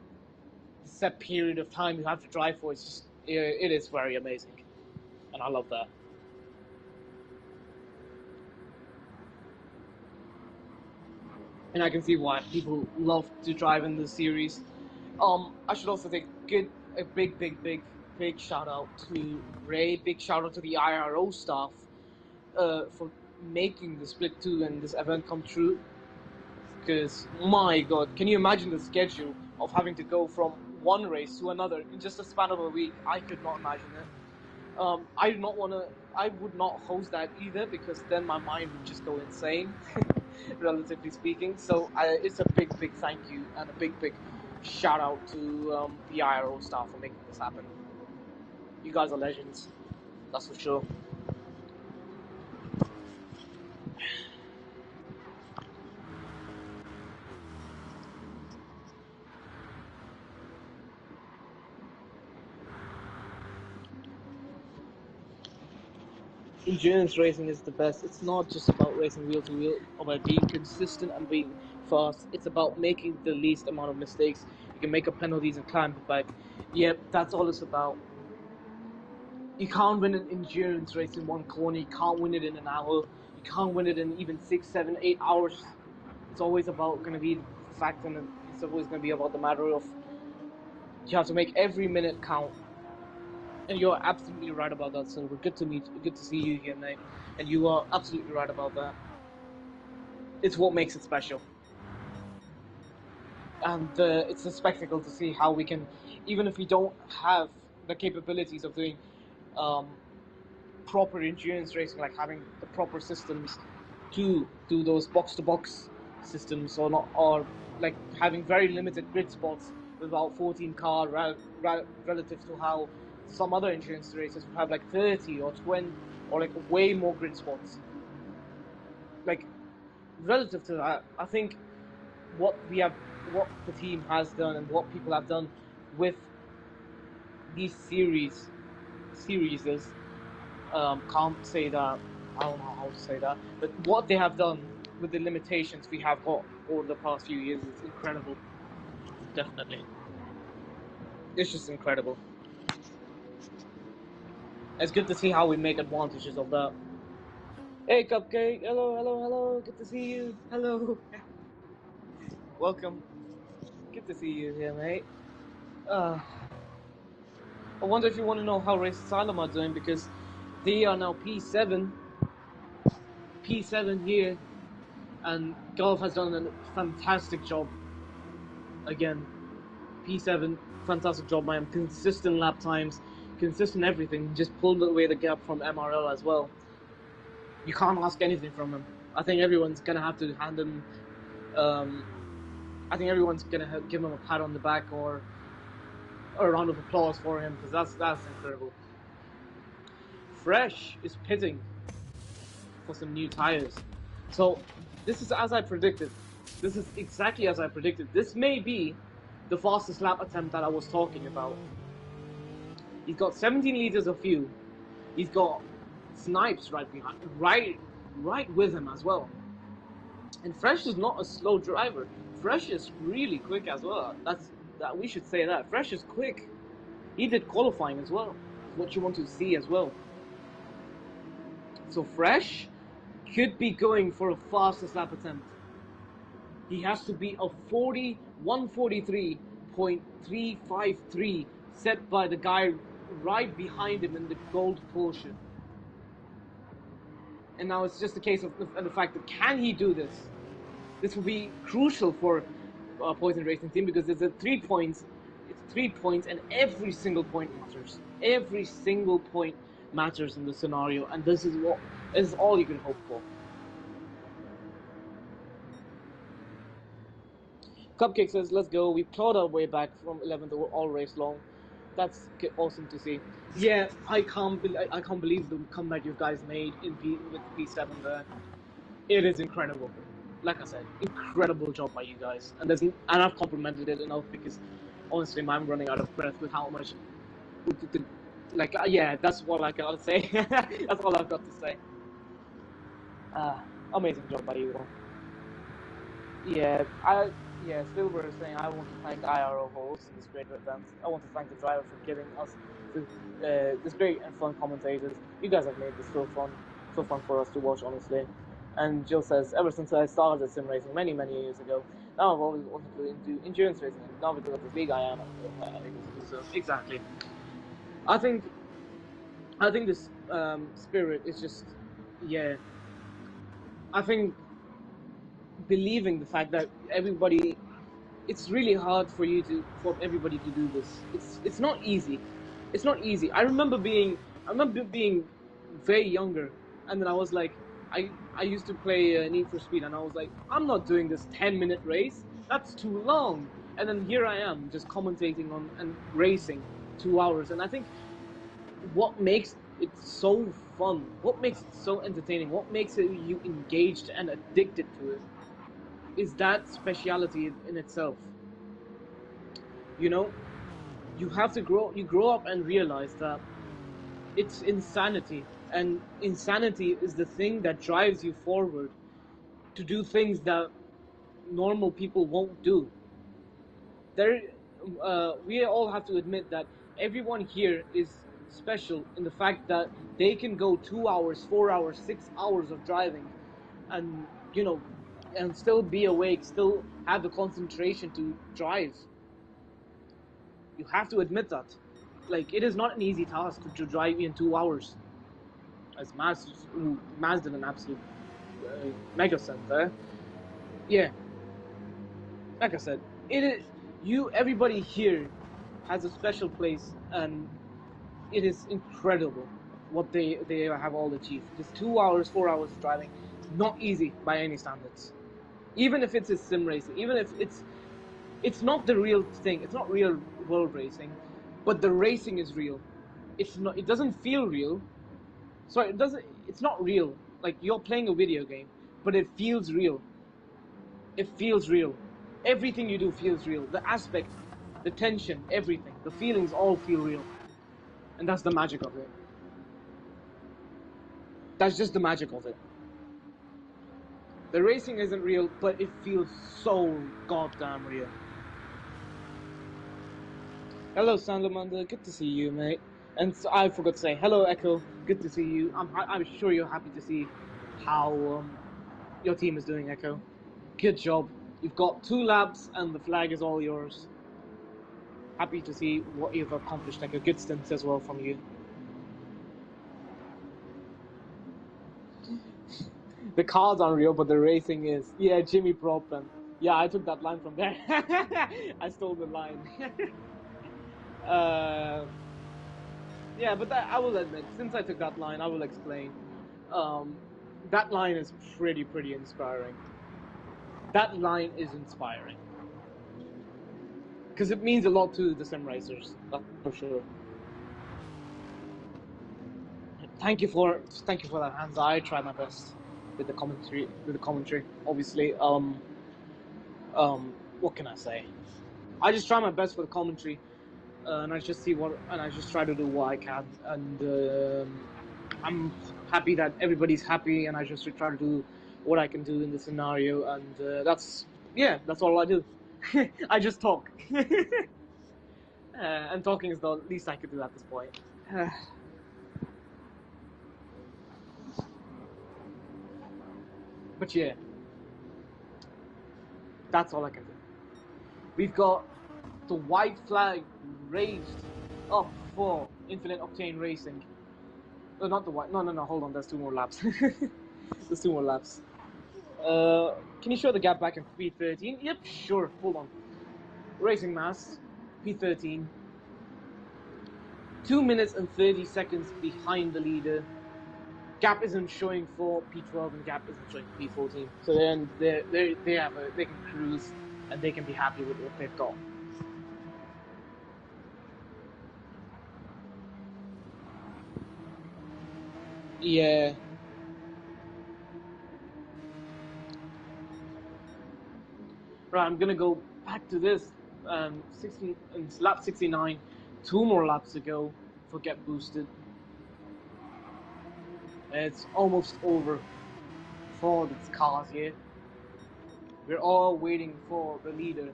set period of time you have to drive for. It is very amazing, and I love that. And I can see why people love to drive in this series. I should also take a big shout out to Ray. Big shout out to the IRO staff for making the Split 2 and this event come true. Because my God, can you imagine the schedule of having to go from one race to another in just a span of a week? I could not imagine it. I would not host that either because then my mind would just go insane, relatively speaking. So it's a big thank you and a big shout out to the IRO staff for making this happen. You guys are legends, that's for sure. Endurance racing is the best. It's not just about racing wheel to wheel, about being consistent and being fast. It's about making the least amount of mistakes. You can make up penalties and climb it back. Yep, that's all it's about. You can't win an endurance race in one corner. You can't win it in an hour. You can't win it in even 6, 7, 8 hours. It's always about going to be the fact, and it's always going to be about the matter of you have to make every minute count. And you're absolutely right about that, Silver. Good to see you here, mate. And you are absolutely right about that. It's what makes it special. And it's a spectacle to see how we can, even if we don't have the capabilities of doing proper endurance racing, like having the proper systems to do those box-to-box systems, or like having very limited grid spots with about 14 cars relative to how some other endurance races would have like 30 or 20 or like way more grid spots. Like relative to that, I think what the team has done and what people have done with these series is can't say that. I don't know how to say that, but what they have done with the limitations we have got over the past few years is incredible. Definitely, it's just incredible. It's good to see how we make advantages of that. Hey, Cupcake! Hello! Good to see you. Hello. Welcome. Good to see you here, mate. I wonder if you want to know how Race Asylum are doing because they are now P7 here, and Golf has done a fantastic job. Again, P7, fantastic job, man. Consistent lap times, consistent everything. Just pulled away the gap from MRL as well. You can't ask anything from him. I think everyone's gonna have to hand him. I think everyone's gonna give him a pat on the back or a round of applause for him because that's incredible. Fresh is pitting for some new tires. So this is as I predicted. This is exactly as I predicted. This may be the fastest lap attempt that I was talking about. He's got 17 liters of fuel. He's got Snipes right behind, right with him as well. And Fresh is not a slow driver. Fresh is really quick as well. That we should say that. Fresh is quick. He did qualifying as well. What you want to see as well. So Fresh could be going for a fastest lap attempt. He has to be a 143.353 set by the guy right behind him in the gold Porsche. And now it's just a case of the fact that can he do this? This will be crucial for Poison Racing Team because it's 3 points. It's 3 points, and every single point matters. Every single point matters in the scenario, and this is all you can hope for. Cupcake says, "Let's go." We clawed our way back from 11th all race long. That's awesome to see. Yeah, I can't believe the comeback you guys made with P7 there. It is incredible. Like I said, incredible job by you guys, and I've complimented it enough because honestly, I'm running out of breath with how much. Yeah, that's what I gotta say. That's all I've got to say. Amazing job by you all. Yeah, Silver is saying I want to thank IRO for hosting this great event. I want to thank the driver for giving us this great and fun commentators. You guys have made this so fun for us to watch, honestly. And Jill says, ever since I started sim racing many years ago, Now I've always wanted to into endurance racing, and now because of the big I am able to do so. Exactly. I think this spirit is just, yeah. I think believing the fact that everybody, it's really hard for everybody to do this. It's not easy. It's not easy. I remember being very younger, and then I was like, I used to play Need for Speed, and I was like, I'm not doing this 10-minute race. That's too long. And then here I am, just commentating on and racing 2 hours. And I think what makes it so fun, what makes it so entertaining, what makes you engaged and addicted to it, is that speciality in itself. You know, you grow up and realize that it's insanity, and insanity is the thing that drives you forward to do things that normal people won't do. We all have to admit that everyone here is special in the fact that they can go 2 hours, 4 hours, 6 hours of driving, and and still be awake, still have the concentration to drive. You have to admit that. Like, it is not an easy task to drive in 2 hours. As Maz did an absolute mega cent there. Yeah. Like I said, everybody here has a special place, and it is incredible what they have all achieved. Just 2 hours, 4 hours of driving, not easy by any standards. Even if it's a sim racing, even if it's not the real thing, it's not real world racing, but the racing is real. It doesn't feel real. Sorry, it's not real. Like, you're playing a video game, but it feels real. It feels real. Everything you do feels real. The aspect, the tension, everything, the feelings all feel real. And that's the magic of it. That's just the magic of it. The racing isn't real, but it feels so goddamn real. Hello, Sandamanda. Good to see you, mate. And so I forgot to say hello, Echo. Good to see you. I'm sure you're happy to see how your team is doing, Echo. Good job. You've got 2 laps, and the flag is all yours. Happy to see what you've accomplished, Echo. Good stint as well from you. The car's unreal, but the racing is. Yeah, Jimmy Propman. Yeah, I took that line from there. I stole the line. Yeah, but I will admit, since I took that line, I will explain. That line is pretty inspiring. That line is inspiring. Because it means a lot to the sim racers, that's for sure. Thank you for that, Hans. I tried my best with the commentary. Obviously, what can I say? I just try my best for the commentary, and I just try to do what I can, and I'm happy that everybody's happy, and I just try to do what I can do in the scenario, and that's all I do. I just talk, and talking is the least I could do at this point. But yeah, that's all I can do. We've got the white flag raised up for Infinite Octane Racing. No, not the white. No, hold on. There's 2 more laps. There's 2 more laps. Can you show the gap back in P13? Yep, sure. Hold on. Racing Mass, P13. 2 minutes and 30 seconds behind the leader. Gap isn't showing for P12, and gap isn't showing for P14. So then they can cruise, and they can be happy with what they've got. Yeah. Right, I'm gonna go back to this. 16 and lap 69. 2 more laps to go for get boosted. It's almost over for these cars here. We're all waiting for the leader.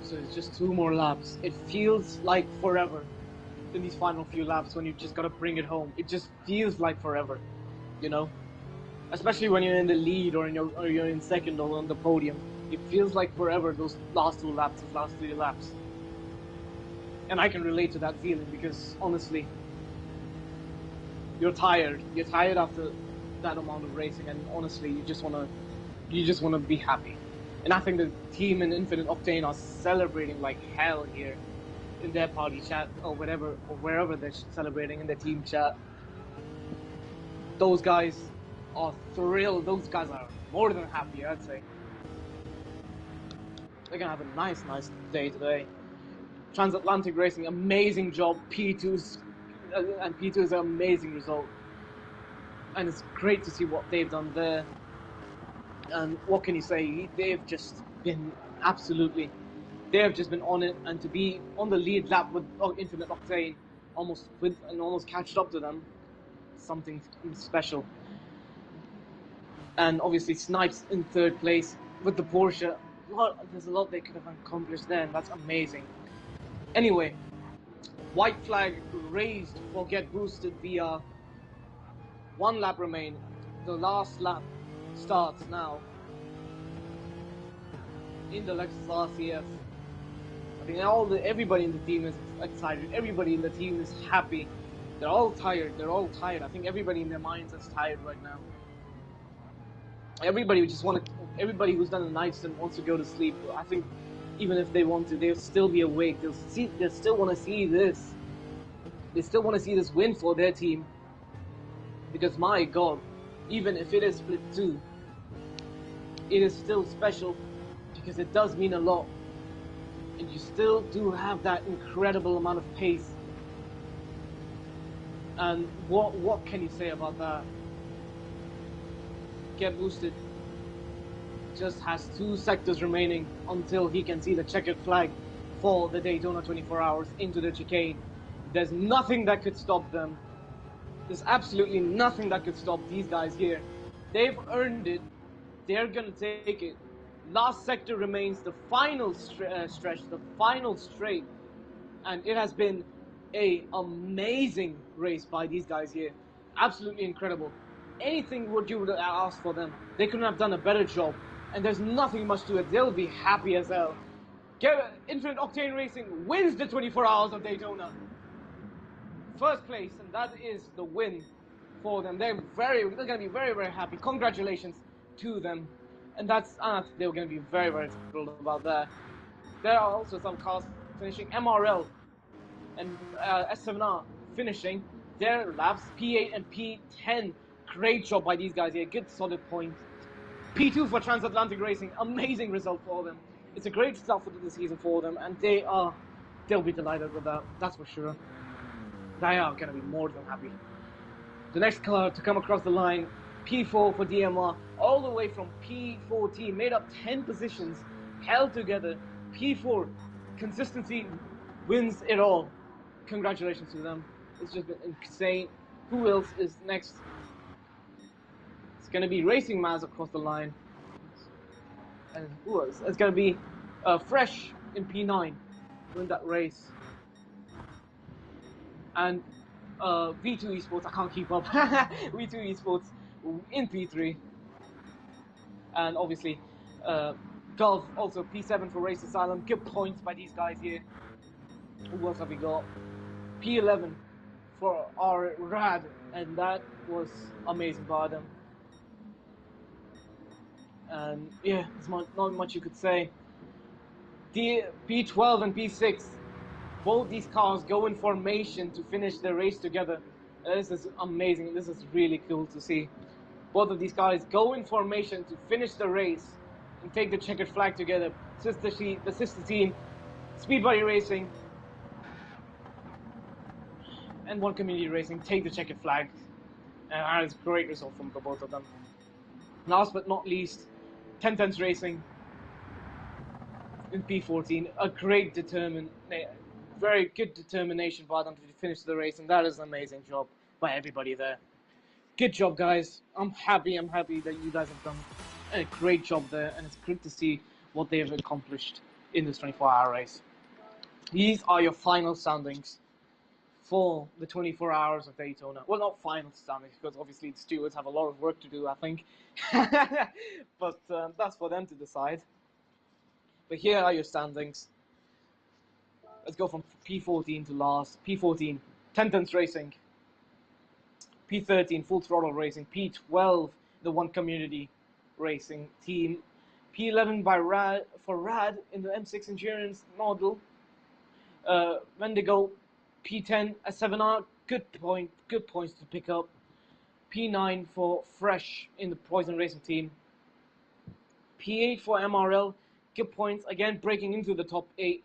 So it's just 2 more laps. It feels like forever in these final few laps when you just gotta bring it home. It just feels like forever, you know? especially when you're in the lead or you're in second or on the podium. It feels like forever, those last 2 laps, those last 3 laps. And I can relate to that feeling because honestly, you're tired. You're tired after that amount of racing, and honestly, you just wanna be happy. And I think the team in Infinite Octane are celebrating like hell here in their party chat or whatever or wherever they're celebrating in their team chat. Those guys are thrilled. Those guys are more than happy, I'd say. They're gonna have a nice day today. Transatlantic Racing, amazing job. P2's and P2 is an amazing result, and it's great to see what they've done there. And what can you say? They've just been they have just been on it, and to be on the lead lap with Infinite Octane, almost catched up to them, something special. And obviously Snipes in 3rd place with the Porsche. There's a lot they could have accomplished there, and that's amazing. Anyway, white flag raised for Get Boosted via 1 lap remain. The last lap starts now in the Lexus RCF. I think everybody in the team is excited. Everybody in the team is happy. They're all tired. I think everybody in their minds is tired right now. Everybody who's done a night stint wants to go to sleep. I think even if they want to, they'll still be awake. They still want to see this. They still want to see this win for their team. Because my God, even if it is split 2, it is still special because it does mean a lot. And you still do have that incredible amount of pace. And what can you say about that? Get Boosted just has 2 sectors remaining until he can see the checkered flag for the Daytona 24 hours into the chicane. There's nothing that could stop them. There's absolutely nothing that could stop these guys here. They've earned it. They're gonna take it. Last sector remains the final stretch, the final straight, and it has been an amazing race by these guys here. Absolutely incredible. Anything what you would ask for them, they couldn't have done a better job. And there's nothing much to it. They'll be happy as hell. Infinite Octane Racing wins the 24 hours of Daytona. 1st place, and that is the win for them. They're going to be very, very happy. Congratulations to them. And they're going to be very, very thrilled about that. There are also some cars finishing. MRL and S7R finishing their laps. P8 and P10. Great job by these guys here. Good solid points. P2 for Transatlantic Racing. Amazing result for them. It's a great start for the season for them, and they'll be delighted with that. That's for sure. They are going to be more than happy. The next car to come across the line, P4 for DMR, all the way from P14, made up 10 positions, held together. P4, consistency wins it all. Congratulations to them. It's just been insane. Who else is next? It's going to be Racing Maz across the line. And who else? It's going to be Fresh in P9, win that race. And V2 Esports, I can't keep up. V2 Esports in P3. And obviously, Gulf also P7 for Race Asylum. Good points by these guys here. Who else have we got? P11 for our Rad, and that was amazing by them. And yeah, there's not much you could say. The P12 and P6, both these cars go in formation to finish the race together. This is amazing. This is really cool to see. Both of these guys go in formation to finish the race and take the checkered flag together. The sister team, Speed Buddy Racing, and One Community Racing take the checkered flag. And that is a great result from both of them. Last but not least, 1010s Racing in P14. A great very good determination by them to finish the race, and that is an amazing job by everybody there. Good job, guys. I'm happy that you guys have done a great job there, and it's good to see what they have accomplished in this 24-hour race. These are your final soundings for the 24 hours of Daytona. Well, not final standings, because obviously the stewards have a lot of work to do, I think. But that's for them to decide. But here are your standings. Let's go from P14 to last. P14, Tentance Racing. P13, Full Throttle Racing. P12, the One Community Racing team. P11 by Rad in the M6 Endurance model. Wendigo, P10, a 7R, good points to pick up. P9 for Fresh in the Poison Racing team. P8 for MRL, good points, again breaking into the top 8.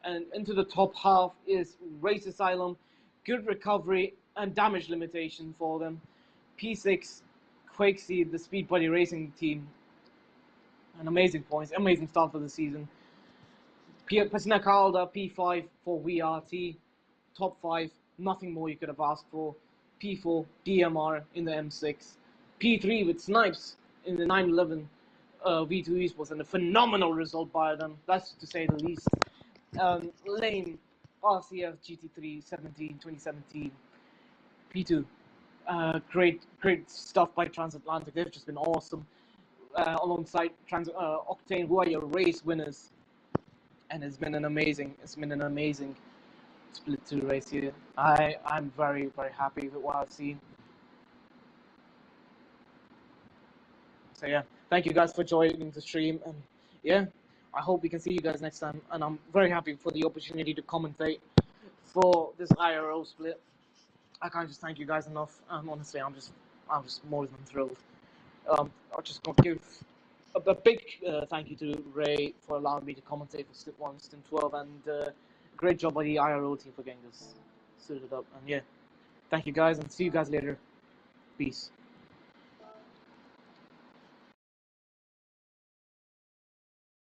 And into the top half is Race Asylum, good recovery and damage limitation for them. P6, Quakeseed, the Speed Buddy Racing team. And amazing points, amazing start for the season. Pasina Calda, P5 for WeRT, top 5, nothing more you could have asked for. P4, DMR in the M6. P3 with Snipes in the 911 V2 Esports, and a phenomenal result by them, that's to say the least. Lane, RCF GT3 2017. P2, great stuff by Transatlantic, they've just been awesome. Alongside Octane, who are your race winners. And it's been an amazing Split 2 race here. I'm very happy with what I've seen. So yeah, thank you guys for joining the stream, and yeah, I hope we can see you guys next time. And I'm very happy for the opportunity to commentate for this IRO split. I can't just thank you guys enough. Honestly, I'm just more than thrilled. I'll just give a big thank you to Ray for allowing me to commentate for Stint 1, Stint 12, and great job by the IRO team for getting this suited up. And yeah, thank you guys, and see you guys later. Peace.